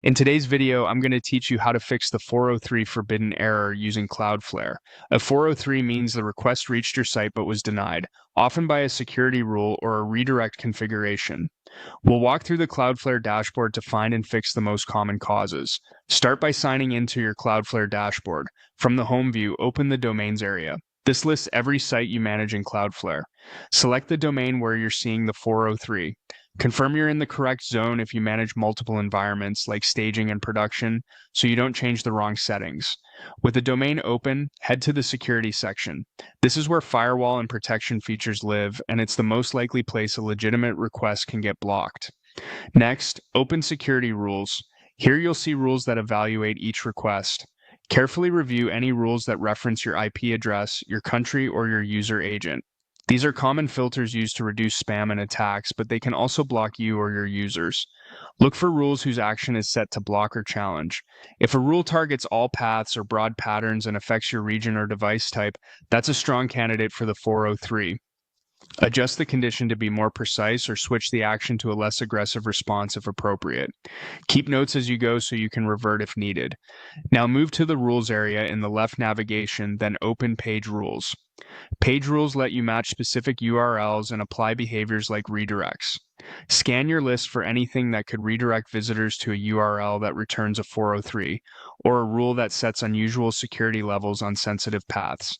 In today's video, I'm going to teach you how to fix the 403 forbidden error using Cloudflare. A 403 means the request reached your site but was denied, often by a security rule or a redirect configuration. We'll walk through the Cloudflare dashboard to find and fix the most common causes. Start by signing into your Cloudflare dashboard. From the home view, open the domains area. This lists every site you manage in Cloudflare. Select the domain where you're seeing the 403. Confirm you're in the correct zone if you manage multiple environments like staging and production, so you don't change the wrong settings. With the domain open, head to the security section. This is where firewall and protection features live, and it's the most likely place a legitimate request can get blocked. Next, open security rules. Here you'll see rules that evaluate each request. Carefully review any rules that reference your IP address, your country, or your user agent. These are common filters used to reduce spam and attacks, but they can also block you or your users. Look for rules whose action is set to block or challenge. If a rule targets all paths or broad patterns and affects your region or device type, that's a strong candidate for the 403. Adjust the condition to be more precise or switch the action to a less aggressive response if appropriate. Keep notes as you go so you can revert if needed. Now move to the rules area in the left navigation, then open Page Rules. Page rules let you match specific URLs and apply behaviors like redirects. Scan your list for anything that could redirect visitors to a URL that returns a 403, or a rule that sets unusual security levels on sensitive paths.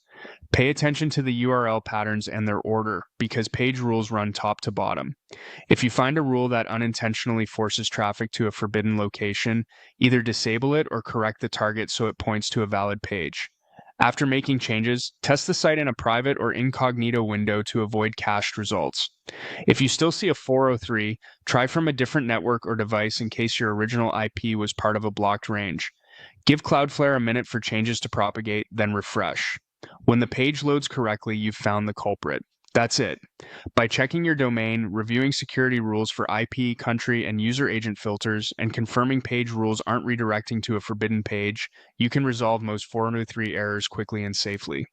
Pay attention to the URL patterns and their order, because page rules run top to bottom. If you find a rule that unintentionally forces traffic to a forbidden location, either disable it or correct the target so it points to a valid page. After making changes, test the site in a private or incognito window to avoid cached results. If you still see a 403, try from a different network or device in case your original IP was part of a blocked range. Give Cloudflare a minute for changes to propagate, then refresh. When the page loads correctly, you've found the culprit. That's it. By checking your domain, reviewing security rules for IP, country, and user agent filters, and confirming page rules aren't redirecting to a forbidden page, you can resolve most 403 errors quickly and safely.